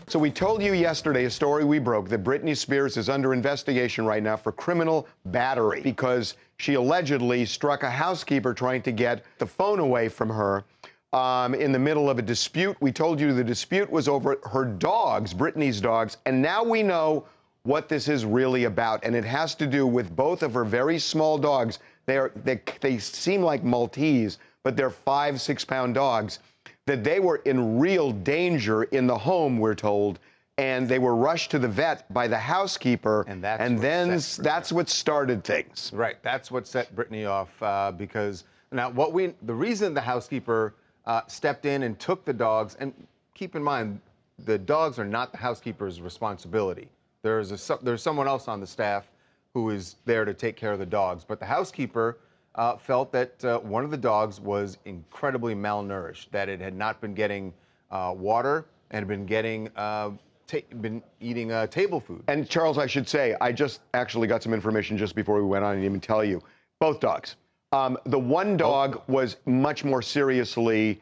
So we told you yesterday a story we broke that Britney Spears is under investigation right now for criminal battery because she allegedly struck a housekeeper trying to get the phone away from her in the middle of a dispute. We told you the dispute was over her dogs, Britney's dogs, and now we know what this is really about, and it has to do with both of her very small dogs. They seem like Maltese, but they're 5-6 pound dogs, that they were in real danger in the home, we're told, and they were rushed to the vet by the housekeeper, and that's what started things. Right, that's what set Britney off, because now the reason the housekeeper stepped in and took the dogs, and keep in mind, the dogs are not the housekeeper's responsibility. There's someone else on the staff who is there to take care of the dogs, but the housekeeper felt that one of the dogs was incredibly malnourished, that it had not been getting water and had been getting been eating table food. And Charles, I should say, I just actually got some information just before we went on. I didn't even tell you. Both dogs. The one dog was much more seriously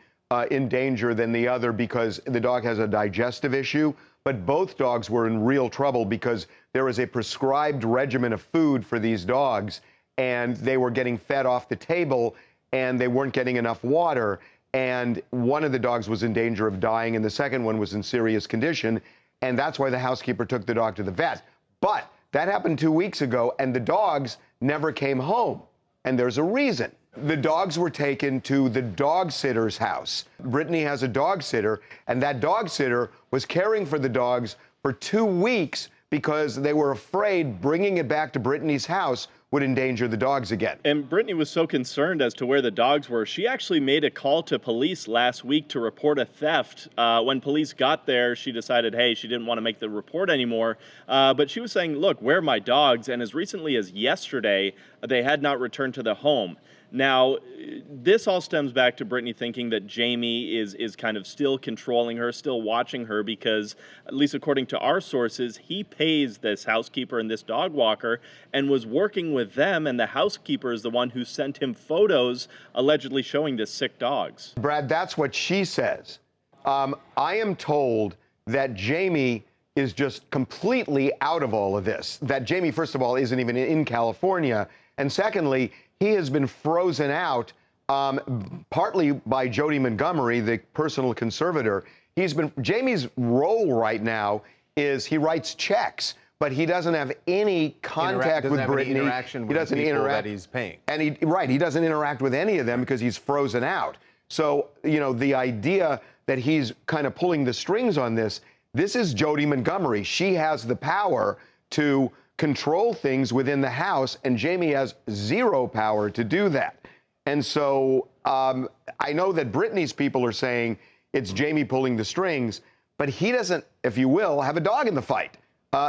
in danger than the other because the dog has a digestive issue, but both dogs were in real trouble because there is a prescribed regimen of food for these dogs, and they were getting fed off the table, and they weren't getting enough water, and one of the dogs was in danger of dying, and the second one was in serious condition, and that's why the housekeeper took the dog to the vet. But that happened 2 weeks ago, and the dogs never came home, and there's a reason. The dogs were taken to the dog sitter's house. Britney has a dog sitter, and that dog sitter was caring for the dogs for 2 weeks because they were afraid bringing it back to Britney's house would endanger the dogs again. And Britney was so concerned as to where the dogs were, she actually made a call to police last week to report a theft. When police got there, she decided, hey, she didn't want to make the report anymore. But she was saying, look, where are my dogs? And as recently as yesterday, they had not returned to the home. Now, this all stems back to Britney thinking that Jamie is kind of still controlling her, still watching her, because, at least according to our sources, he pays this housekeeper and this dog walker and was working with them, and the housekeeper is the one who sent him photos allegedly showing the sick dogs. Brad, that's what she says. I am told that Jamie is just completely out of all of this. That Jamie, first of all, isn't even in California, and secondly, he has been frozen out, partly by Jody Montgomery, the personal conservator. Jamie's role right now is he writes checks, but he doesn't have any contact with Britney. Any interaction with the people that he's paying. And he doesn't interact with any of them because he's frozen out. So, you know, the idea that he's kind of pulling the strings on this is Jody Montgomery. She has the power to control things within the house, and Jamie has zero power to do that. And so I know that Britney's people are saying it's Jamie pulling the strings, but he doesn't, if you will, have a dog in the fight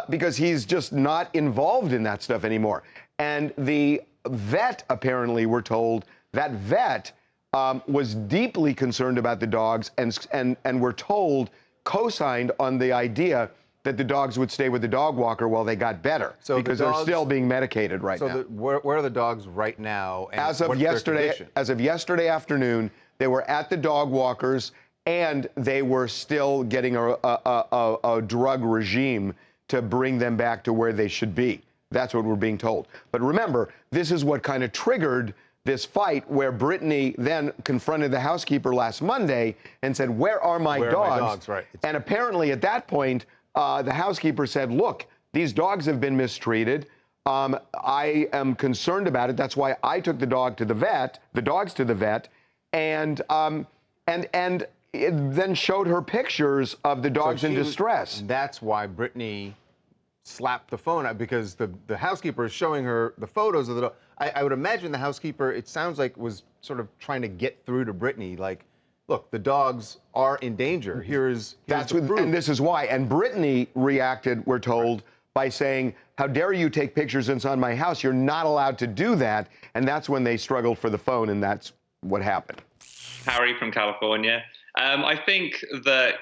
because he's just not involved in that stuff anymore. And the vet, apparently, we're told, that vet was deeply concerned about the dogs and we're told, co-signed on the idea that the dogs would stay with the dog walker while they got better, because they're still being medicated right now. So where are the dogs right now? And as of yesterday afternoon, they were at the dog walkers, and they were still getting a drug regime to bring them back to where they should be. That's what we're being told. But remember, this is what kind of triggered this fight where Britney then confronted the housekeeper last Monday and said, where are my dogs? Right. And apparently at that point, the housekeeper said, look, these dogs have been mistreated. I am concerned about it. That's why I took the dogs to the vet, and it then showed her pictures of the dogs in distress. That's why Britney slapped the phone out, because the housekeeper is showing her the photos of the dog. I would imagine the housekeeper, it sounds like, was sort of trying to get through to Britney, like, look, the dogs are in danger. Here's the proof. And this is why. And Britney reacted, we're told, by saying, how dare you take pictures inside my house? You're not allowed to do that. And that's when they struggled for the phone, and that's what happened. Harry from California. I think that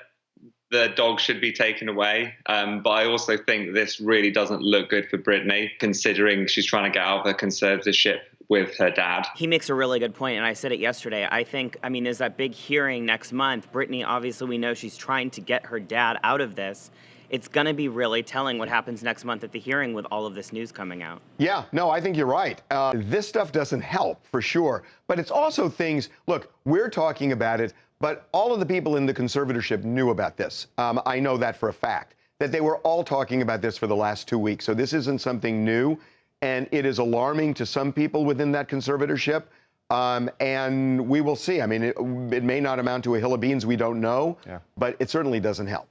the dog should be taken away. But I also think this really doesn't look good for Britney, considering she's trying to get out of her conservatorship with her dad. He makes a really good point, and I said it yesterday. I mean, there's that big hearing next month. Britney, obviously, we know she's trying to get her dad out of this. It's going to be really telling what happens next month at the hearing with all of this news coming out. Yeah, no, I think you're right. This stuff doesn't help, for sure. But it's also things, look, we're talking about it, but all of the people in the conservatorship knew about this. I know that for a fact, that they were all talking about this for the last 2 weeks. So this isn't something new, and it is alarming to some people within that conservatorship. And we will see. I mean, it may not amount to a hill of beans, we don't know, but it certainly doesn't help.